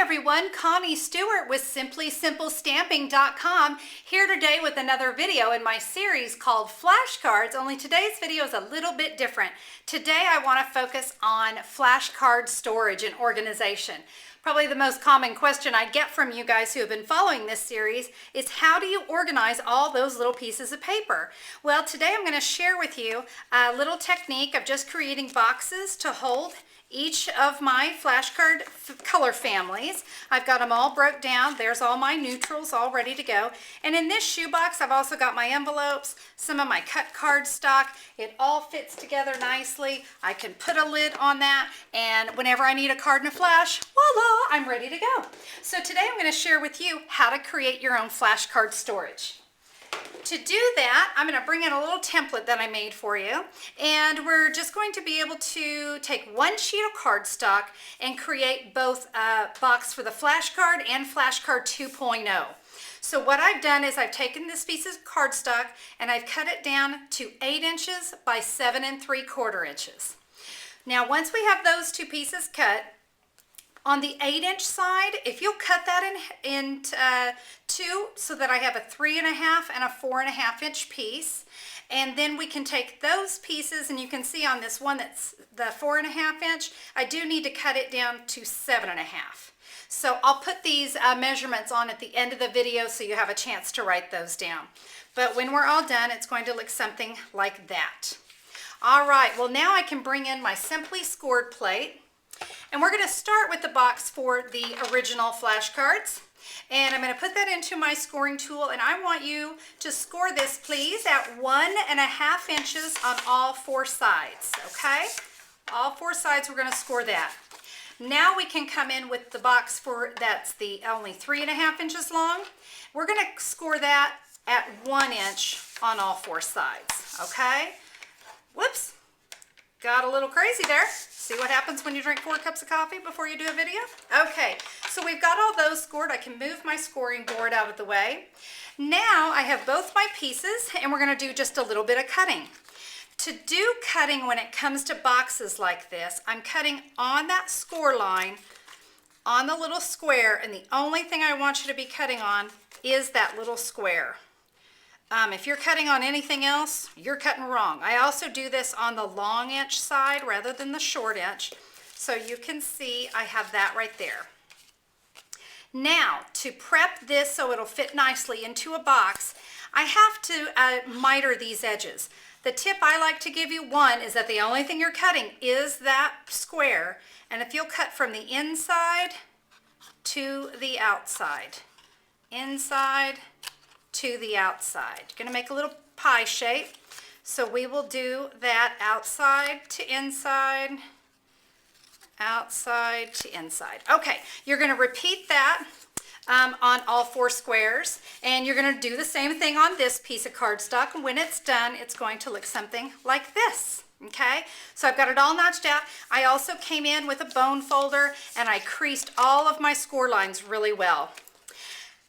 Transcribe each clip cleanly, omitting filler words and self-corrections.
everyone, Connie Stewart with SimplySimpleStamping.com here today with another video in my series called Flashcards, only today's video is a little bit different. Today I want to focus on flashcard storage and organization. Probably the most common question I get from you guys who have been following this series is how do you organize all those little pieces of paper? Well, today I'm going to share with you a little technique of just creating boxes to hold each of my flashcard color families. I've got them all broke down. There's all my neutrals all ready to go. And in this shoebox, I've also got my envelopes, some of my cut cardstock. It all fits together nicely. I can put a lid on that, and whenever I need a card and a flash, voila, I'm ready to go. So today I'm going to share with you how to create your own flashcard storage. To do that, I'm going to bring in a little template that I made for you, and we're just going to be able to take one sheet of cardstock and create both a box for the flashcard and flashcard 2.0. So what I've done is I've taken this piece of cardstock and I've cut it down to 8 inches by 7 3/4 inches. Now once we have those two pieces cut, on the 8-inch side, if you'll cut that in two so that I have a 3.5 and a 4.5 inch piece, and then we can take those pieces, and you can see on this one that's the 4.5 inch, I do need to cut it down to 7.5. So I'll put these measurements on at the end of the video so you have a chance to write those down. But when we're all done, it's going to look something like that. All right, well now I can bring in my Simply Scored plate. And we're going to start with the box for the original flashcards. And I'm going to put that into my scoring tool, and I want you to score this, please, at 1.5 inches on all 4 sides, okay? All 4 sides, we're going to score that. Now we can come in with the box that's the only 3.5 inches long. We're going to score that at 1 inch on all 4 sides, okay? Whoops, got a little crazy there. See what happens when you drink 4 cups of coffee before you do a video? Okay, so we've got all those scored. I can move my scoring board out of the way. Now I have both my pieces, and we're going to do just a little bit of cutting. To do cutting when it comes to boxes like this, I'm cutting on that score line on the little square, and the only thing I want you to be cutting on is that little square. If you're cutting on anything else, you're cutting wrong. I also do this on the long inch side rather than the short inch. So you can see I have that right there. Now, to prep this so it'll fit nicely into a box, I have to miter these edges. The tip I like to give you, one, is that the only thing you're cutting is that square. And if you'll cut from the inside to the outside, inside to the outside. You're going to make a little pie shape. So we will do that outside to inside, outside to inside. Okay, you're going to repeat that on all 4 squares, and you're going to do the same thing on this piece of cardstock, and when it's done, it's going to look something like this. Okay, so I've got it all notched out. I also came in with a bone folder, and I creased all of my score lines really well.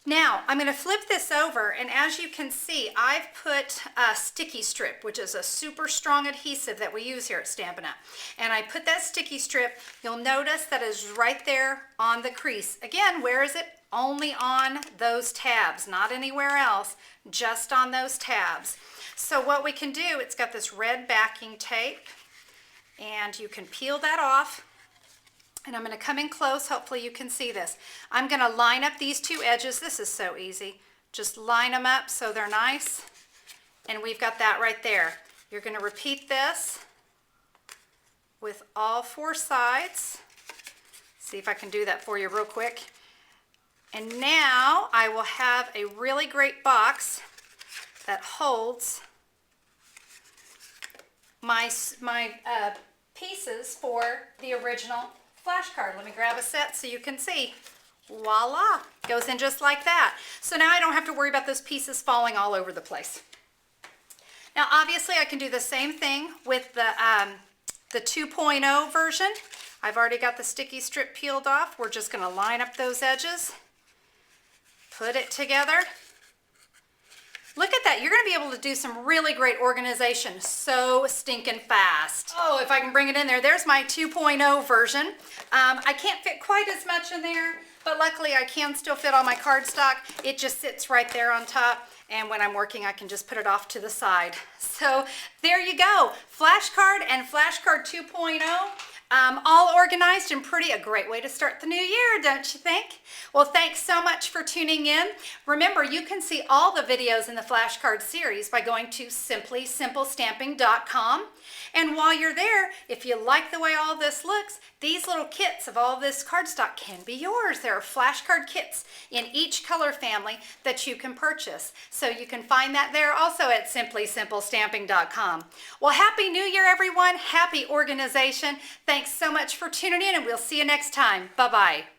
Now, I'm going to flip this over, and as you can see, I've put a sticky strip, which is a super strong adhesive that we use here at Stampin' Up. And I put that sticky strip, you'll notice that is right there on the crease. Again, where is it? Only on those tabs, not anywhere else, just on those tabs. So what we can do, it's got this red backing tape, and you can peel that off. And I'm going to come in close. Hopefully you can see this. I'm going to line up these 2 edges. This is so easy. Just line them up so they're nice. And we've got that right there. You're going to repeat this with all 4 sides. See if I can do that for you real quick. And now I will have a really great box that holds my pieces for the original flashcard. Let me grab a set so you can see. Voila! Goes in just like that. So now I don't have to worry about those pieces falling all over the place. Now obviously I can do the same thing with the 2.0 version. I've already got the sticky strip peeled off. We're just going to line up those edges, put it together. Look at that. You're going to be able to do some really great organization so stinking fast. Oh, if I can bring it in there. There's my 2.0 version. I can't fit quite as much in there, but luckily I can still fit all my cardstock. It just sits right there on top. And when I'm working, I can just put it off to the side. So there you go. Flashcard and Flashcard 2.0. All organized and pretty. A great way to start the new year, don't you think? Well, thanks so much for tuning in. Remember, you can see all the videos in the Flashcard series by going to simplysimplestamping.com. And while you're there, if you like the way all this looks, these little kits of all this cardstock can be yours. There are flashcard kits in each color family that you can purchase. So you can find that there also at simplysimplestamping.com. Well, Happy New Year, everyone. Happy organization. Thanks so much for tuning in, and we'll see you next time. Bye-bye.